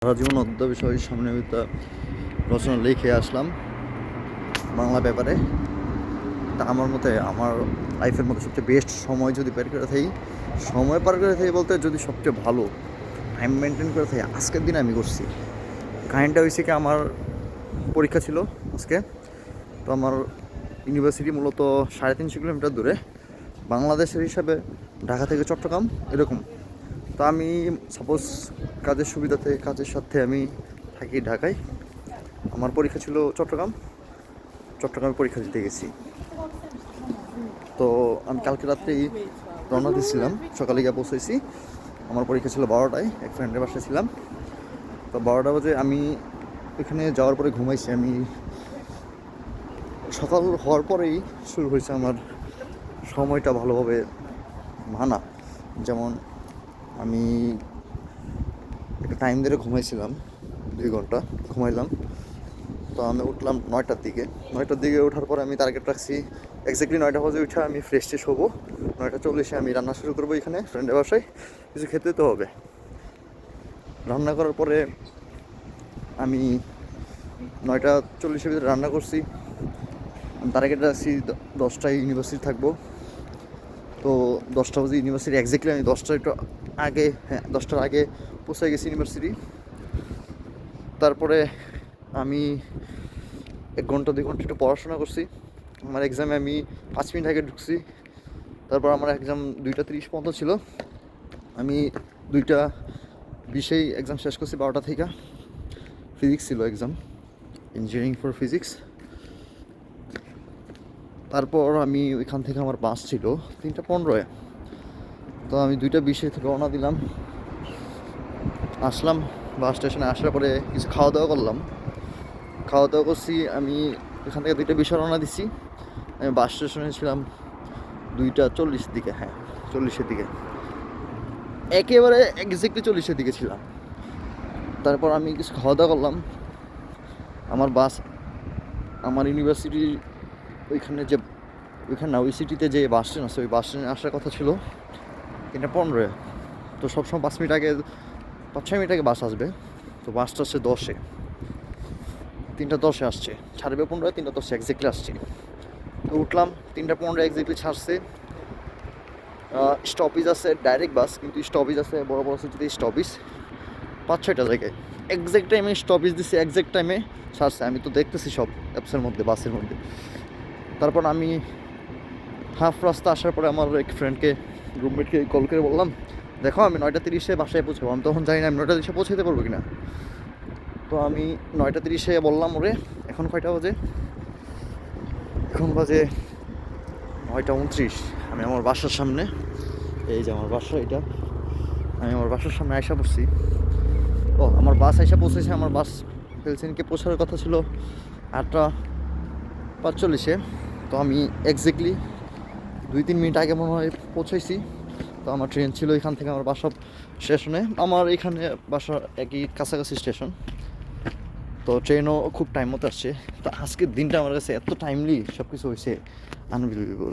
সারা জীবন অদ্য বিষয় সামনে আমি তা রচনা লিখে আসলাম বাংলা পেপারে। তা আমার মতে আমার লাইফের মধ্যে সবচেয়ে বেস্ট সময় যদি বের করে থাকি, সময় পার করে থাকি বলতে যদি সবচেয়ে ভালো টাইম মেনটেন করে থাকি, আজকের দিনে আমি করছি। কাহিনিটা হয়েছে কি, আমার পরীক্ষা ছিল আজকে। তো আমার ইউনিভার্সিটি মূলত 350 কিলোমিটার দূরে, বাংলাদেশের হিসাবে ঢাকা থেকে চট্টগ্রাম এরকম। তো আমি সাপোজ কাজের সুবিধাতে কাজের সাথে আমি থাকি ঢাকায়, আমার পরীক্ষা ছিল চট্টগ্রামে পরীক্ষা দিতে গেছি। তো আমি কালকে রাত্রেই রওনা দিয়েছিলাম, সকালে গিয়ে পৌঁছেছি। আমার পরীক্ষা ছিল 12টায়, এক ফ্রেন্ডের বাসায় ছিলাম। তো 12টা বাজে আমি এখানে যাওয়ার পরে ঘুমাইছি। আমি সকাল হওয়ার পরেই শুরু হয়েছে আমার সময়টা ভালোভাবে মানা। যেমন আমি একটা টাইম ধরে ঘুমাইছিলাম, 2 ঘন্টা ঘুমাইলাম। তো আমি উঠলাম 9টার দিকে ওঠার পরে আমি টার্গেট রাখছি এক্স্যাক্টলি 9টা বাজে উঠে আমি ফ্রেশ ট্রেশ হবো। 9টা 40-এ আমি রান্না শুরু করবো এখানে ফ্রেন্ডের বাসায়। কিছু খেতে তো হবে। রান্না করার পরে আমি 9টা 40-এর ভিতরে রান্না করছি। আমি টার্গেট রাখছি 10টায় ইউনিভার্সিটি থাকবো। তো 10টা বাজে ইউনিভার্সিটি এক্স্যাক্টলি আমি 10টার একটু আগে, 10টার আগে পৌঁছে গেছি ইউনিভার্সিটি। তারপরে আমি 1 ঘন্টা 2 ঘন্টা একটু পড়াশোনা করছি। আমার এক্সামে আমি 5 মিনিট আগে ঢুকছি। তারপর আমার এক্সাম 2টা 30 পর্যন্ত ছিল। আমি 2টা 20-এই এক্সাম শেষ করছি, 12টা থেকে। ফিজিক্স ছিল এক্সাম, ইঞ্জিনিয়ারিং ফর ফিজিক্স। তারপর আমি ওইখান থেকে আমার বাস ছিল 3টা 15-এ। তো আমি 2টা 20-এ থেকে রওনা দিলাম, আসলাম বাস স্টেশনে। আসার পরে কিছু খাওয়া দাওয়া করছি। আমি এখান থেকে 2টা 20-এ রওনা দিচ্ছি। আমি বাস স্টেশনে ছিলাম 2টা 40-এর দিকে, 40-এর দিকে, একেবারে এক্স্যাক্টলি 40-এর দিকে ছিলাম। তারপর আমি কিছু খাওয়া দাওয়া করলাম। আমার বাস আমার ইউনিভার্সিটির ওইখানে না, ওই সিটিতে যে বাস স্ট্যান্ড আছে, ওই বাস স্ট্যান্ডে আসার কথা ছিল 3টা 15-এ। তো সবসময় 5 মিনিট আগে, 5-6 মিনিট আগে বাস আসবে। তো বাসটা আসছে 10-এ, 3টা 10-এ আসছে, ছাড়বে 15-এ, 3টা 10-এ এক্স্যাক্টলি আসছে। তো উঠলাম, 3টা 15 এক্স্যাক্টলি ছাড়ছে। স্টপেজ আছে ডাইরেক্ট বাস, কিন্তু স্টপেজ আছে বড় বড় সিটিতে স্টপেজ 5-6টা জায়গায়। এক্স্যাক্ট টাইমে স্টপেজ দিচ্ছে, এক্স্যাক্ট টাইমে ছাড়ছে। আমি তো দেখতেছি সব অ্যাপসের মধ্যে, বাসের মধ্যে। তারপর আমি হাফ রাস্তা আসার পরে আমার এক ফ্রেন্ডকে, রুমমেটকে কল করে বললাম, দেখো আমি 9টা 30-এ বাসায় পৌঁছাবো। আমি তখন জানি না আমি 9টা 30-এ পৌঁছাতে পারবো কিনা। তো আমি 9টা 30-এ বললাম ওরে। এখন কয়টা বাজে? এখন বাজে 9টা 29। আমি আমার বাসার সামনে, এই যে আমার বাসা এটা, আমি আমার বাসার সামনে আইসা পড়ছি। আমার বাস আইসা পৌঁছেছে। আমার বাস হেলসিঙ্কিকে পৌঁছার কথা ছিল 8টা 45-এ। তো আমি এক্স্যাক্টলি 2-3 মিনিট আগে মনে হয় পৌঁছাইছি। তো আমার ট্রেন ছিল এখান থেকে আমার বাসা স্টেশনে। আমার এখানে বাসা একই কাছাকাছি স্টেশন। তো ট্রেনও খুব টাইম মতো আসছে। তো আজকের দিনটা আমার কাছে এত টাইমলি সব কিছু হয়েছে, আনবিলিভেবল।